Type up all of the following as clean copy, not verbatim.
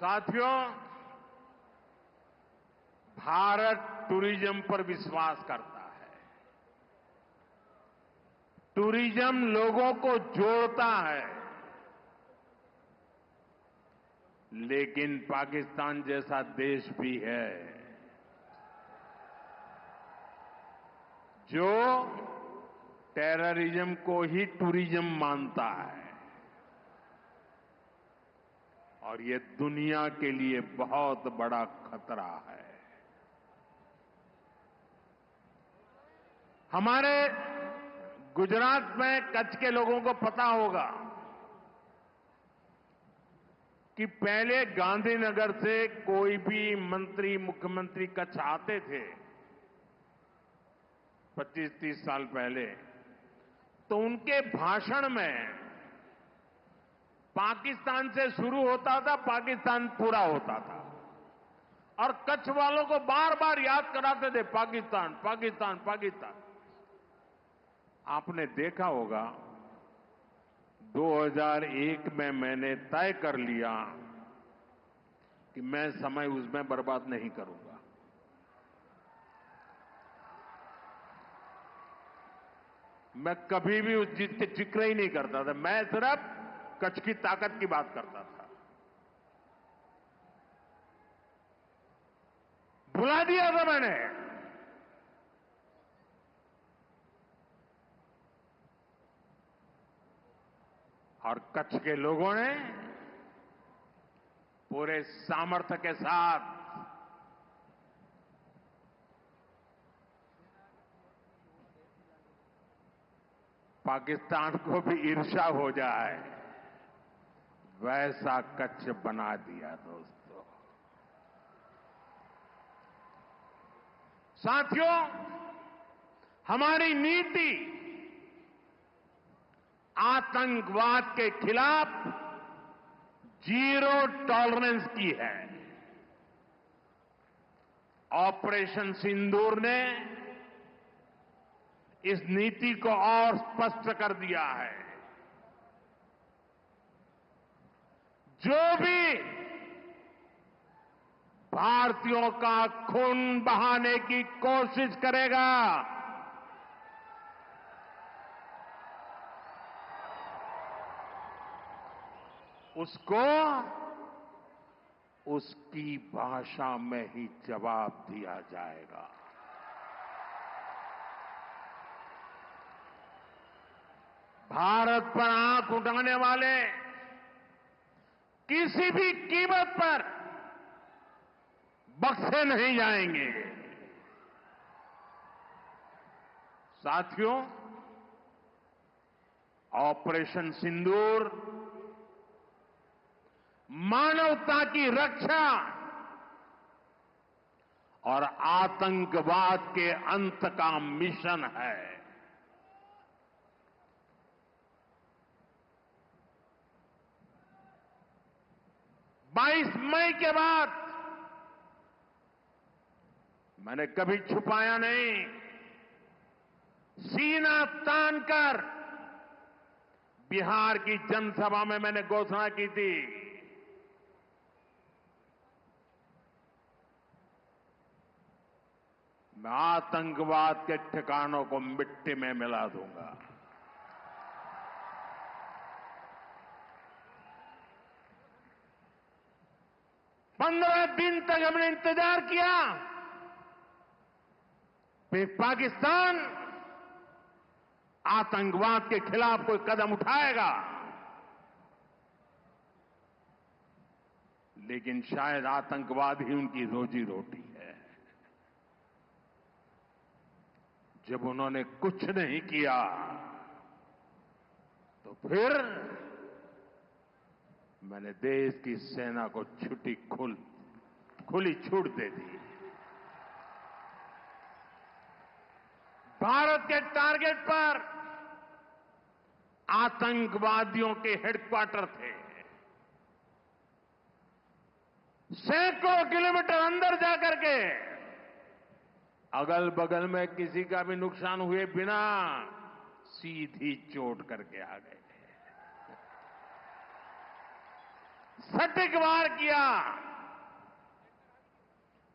साथियों, भारत टूरिज्म पर विश्वास करता है। टूरिज्म लोगों को जोड़ता है, लेकिन पाकिस्तान जैसा देश भी है जो टेररिज्म को ही टूरिज्म मानता है, और ये दुनिया के लिए बहुत बड़ा खतरा है। हमारे गुजरात में कच्छ के लोगों को पता होगा कि पहले गांधीनगर से कोई भी मंत्री, मुख्यमंत्री कच्छ आते थे 25-30 साल पहले, तो उनके भाषण में पाकिस्तान से शुरू होता था, पाकिस्तान पूरा होता था, और कच्छ वालों को बार बार याद कराते थे पाकिस्तान, पाकिस्तान, पाकिस्तान। आपने देखा होगा 2001 में मैंने तय कर लिया कि मैं समय उसमें बर्बाद नहीं करूंगा। मैं कभी भी उस चीज के जिक्र ही नहीं करता था, मैं सिर्फ कच्छ की ताकत की बात करता था। भुला दिया था मैंने। और कच्छ के लोगों ने पूरे सामर्थ्य के साथ पाकिस्तान को भी ईर्ष्या हो जाए वैसा कच्छ बना दिया। दोस्तों, साथियों, हमारी नीति आतंकवाद के खिलाफ जीरो टॉलरेंस की है। ऑपरेशन सिंदूर ने इस नीति को और स्पष्ट कर दिया है। जो भी भारतीयों का खून बहाने की कोशिश करेगा, उसको उसकी भाषा में ही जवाब दिया जाएगा। भारत पर आंख उठाने वाले किसी भी कीमत पर बख्शे नहीं जाएंगे। साथियों, ऑपरेशन सिंदूर मानवता की रक्षा और आतंकवाद के अंत का मिशन है। 22 मई के बाद मैंने कभी छुपाया नहीं, सीना तानकर बिहार की जनसभा में मैंने घोषणा की थी, मैं आतंकवाद के ठिकानों को मिट्टी में मिला दूंगा। पंद्रह दिन तक हमने इंतजार किया, फिर पाकिस्तान आतंकवाद के खिलाफ कोई कदम उठाएगा, लेकिन शायद आतंकवाद ही उनकी रोजी रोटी है। जब उन्होंने कुछ नहीं किया तो फिर मैंने देश की सेना को खुली छूट दे दी। भारत के टारगेट पर आतंकवादियों के हेडक्वार्टर थे। सैकड़ों किलोमीटर अंदर जाकर के अगल बगल में किसी का भी नुकसान हुए बिना सीधी चोट करके आ गए। सटीक वार किया।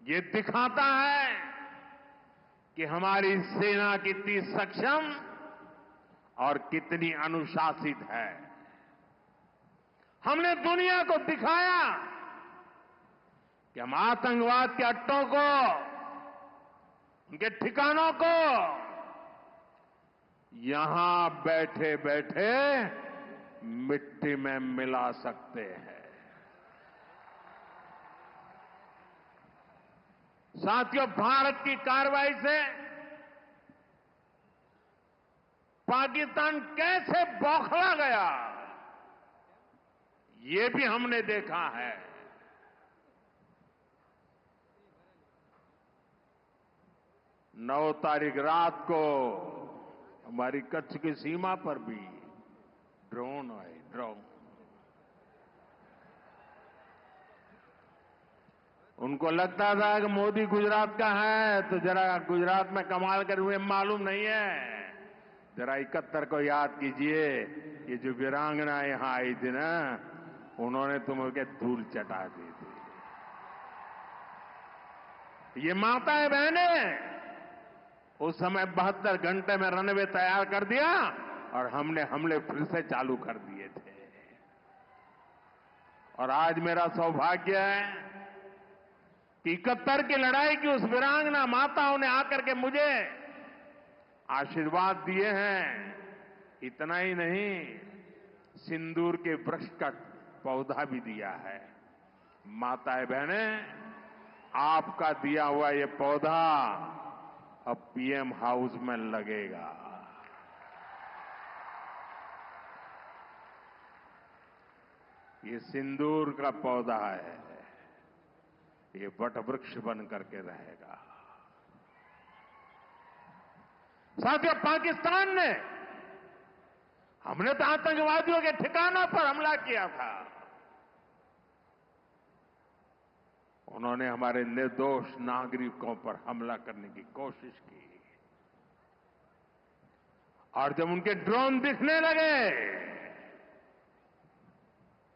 ये दिखाता है कि हमारी सेना कितनी सक्षम और कितनी अनुशासित है। हमने दुनिया को दिखाया कि हम आतंकवाद के अड्डों को, उनके ठिकानों को यहां बैठे बैठे मिट्टी में मिला सकते हैं। साथियों, भारत की कार्रवाई से पाकिस्तान कैसे बौखला गया, ये भी हमने देखा है। 9 तारीख रात को हमारी कच्छ की सीमा पर भी ड्रोन आए, ड्रोन। उनको लगता था कि मोदी गुजरात का है तो जरा गुजरात में कमाल कर हुए मालूम नहीं है। जरा 71 को याद कीजिए, ये जो वीरांगना यहां आई थी ना, उन्होंने तुम्हें धूल चटा दी थी। ये माताएं बहनें उस समय 72 घंटे में रनवे तैयार कर दिया और हमने हमले फिर से चालू कर दिए थे। और आज मेरा सौभाग्य है कि 71 की लड़ाई की उस वीरांगना माताओं ने आकर के मुझे आशीर्वाद दिए हैं। इतना ही नहीं, सिंदूर के वृक्ष का पौधा भी दिया है। माताएं बहनें, आपका दिया हुआ ये पौधा अब पीएम हाउस में लगेगा। ये सिंदूर का पौधा है, ये वटवृक्ष बन करके रहेगा। साथियों, पाकिस्तान ने, हमने तो आतंकवादियों के ठिकानों पर हमला किया था, उन्होंने हमारे निर्दोष नागरिकों पर हमला करने की कोशिश की। और जब उनके ड्रोन दिखने लगे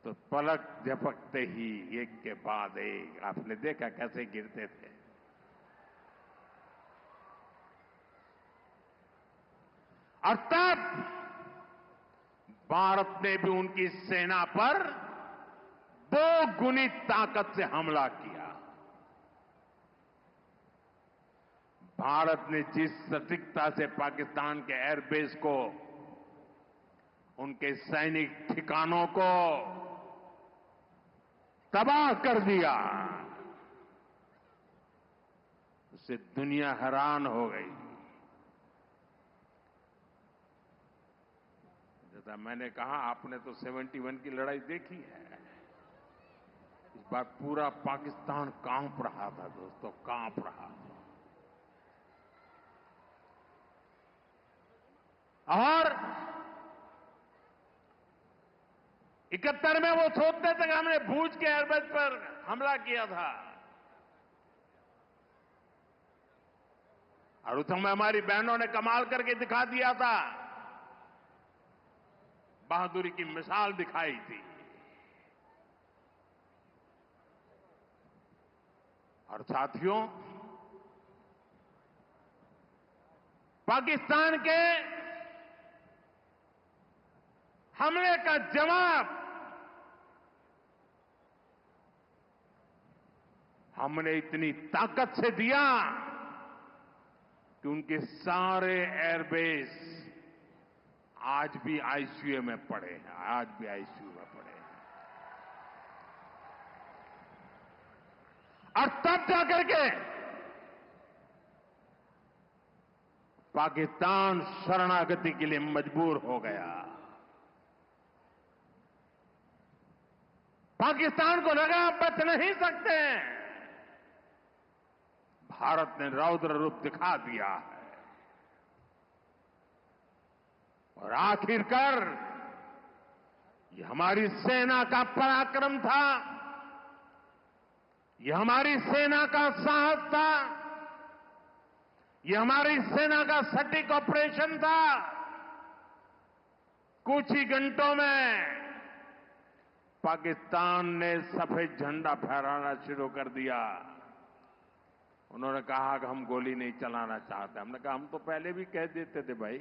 तो पलक झपकते ही एक के बाद एक, आपने देखा कैसे गिरते थे। और तब भारत ने भी उनकी सेना पर 2 गुनी ताकत से हमला किया। भारत ने जिस सटीकता से पाकिस्तान के एयरबेस को, उनके सैनिक ठिकानों को तबाह कर दिया, उससे दुनिया हैरान हो गई। जैसा मैंने कहा, आपने तो 71 की लड़ाई देखी है। इस बार पूरा पाकिस्तान कांप रहा था दोस्तों, कांप रहा था। और 71 में वो सोचते थे कि हमने भूज के एयरबेस पर हमला किया था, और उस समय हमारी बहनों ने कमाल करके दिखा दिया था, बहादुरी की मिसाल दिखाई थी। और साथियों, पाकिस्तान के हमले का जवाब हमने इतनी ताकत से दिया कि उनके सारे एयरबेस आज भी आईसीयू में पड़े हैं, आज भी आईसीयू में पड़े हैं। और तब जाकर के पाकिस्तान शरणागति के लिए मजबूर हो गया। पाकिस्तान को लगा बच नहीं सकते, भारत ने रौद्र रूप दिखा दिया है। और आखिरकार ये हमारी सेना का पराक्रम था, ये हमारी सेना का साहस था, ये हमारी सेना का सटीक ऑपरेशन था। कुछ ही घंटों में पाकिस्तान ने सफेद झंडा फहराना शुरू कर दिया। उन्होंने कहा कि हम गोली नहीं चलाना चाहते। हमने कहा हम तो पहले भी कह देते थे भाई,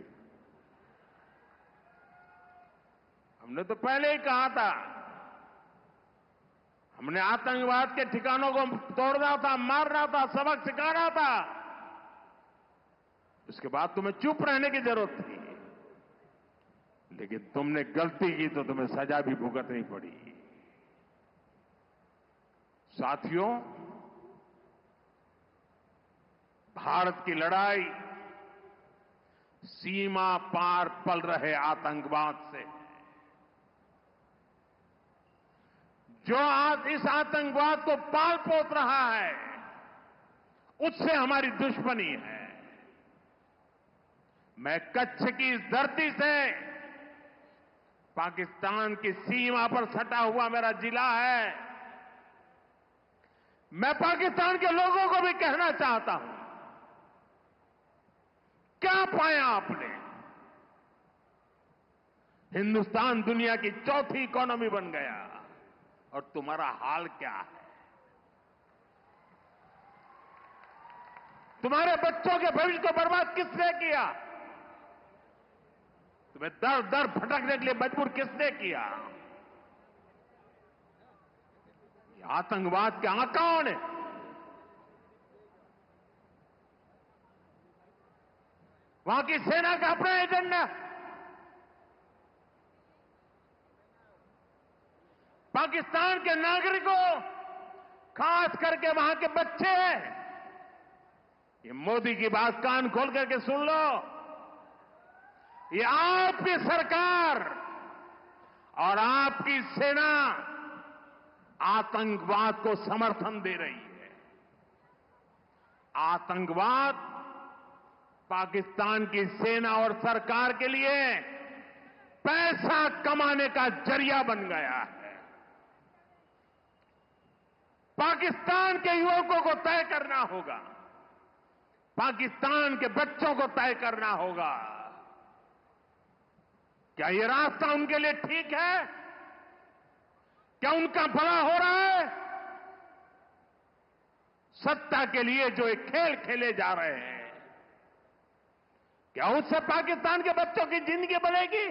हमने तो पहले ही कहा था। हमने आतंकवाद के ठिकानों को तोड़ना था, मारना था, सबक सिखाना था। उसके बाद तुम्हें चुप रहने की जरूरत थी, लेकिन तुमने गलती की तो तुम्हें सजा भी भुगतनी पड़ी। साथियों, भारत की लड़ाई सीमा पार पल रहे आतंकवाद से। जो आज इस आतंकवाद को पाल पोस रहा है, उससे हमारी दुश्मनी है। मैं कच्छ की इस धरती से, पाकिस्तान की सीमा पर सटा हुआ मेरा जिला है, मैं पाकिस्तान के लोगों को भी कहना चाहता हूं, क्या पाया आपने? हिंदुस्तान दुनिया की चौथी इकोनॉमी बन गया और तुम्हारा हाल क्या है? तुम्हारे बच्चों के भविष्य को बर्बाद किसने किया? तुम्हें दर दर भटकने के लिए मजबूर किसने किया? ये आतंकवाद के आकाओं ने। वहां की सेना का अपना एजेंडा। पाकिस्तान के नागरिकों, खास करके वहां के बच्चे, ये मोदी की बात कान खोल करके सुन लो। ये आपकी सरकार और आपकी सेना आतंकवाद को समर्थन दे रही है। आतंकवाद पाकिस्तान की सेना और सरकार के लिए पैसा कमाने का जरिया बन गया है। पाकिस्तान के युवकों को तय करना होगा, पाकिस्तान के बच्चों को तय करना होगा, क्या ये रास्ता उनके लिए ठीक है? क्या उनका भला हो रहा है? सत्ता के लिए जो एक खेल खेले जा रहे हैं, क्या उससे पाकिस्तान के बच्चों की जिंदगी बनेगी?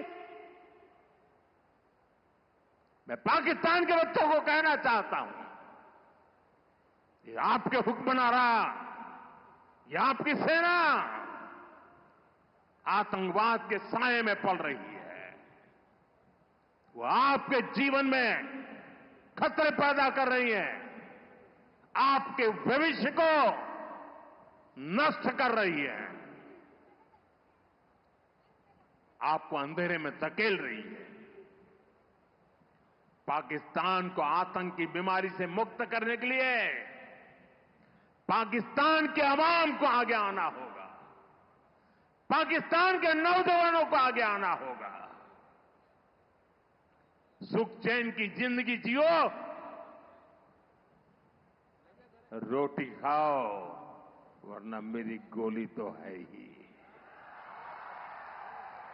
मैं पाकिस्तान के बच्चों को कहना चाहता हूं, ये आपके हुक्मनारा, ये आपकी सेना आतंकवाद के साए में पल रही है। वो आपके जीवन में खतरे पैदा कर रही है, आपके भविष्य को नष्ट कर रही है, आपको अंधेरे में धकेल रही है। पाकिस्तान को आतंक की बीमारी से मुक्त करने के लिए पाकिस्तान के अवाम को आगे आना होगा, पाकिस्तान के नौजवानों को आगे आना होगा। सुख चैन की जिंदगी जियो, रोटी खाओ, वरना मेरी गोली तो है ही।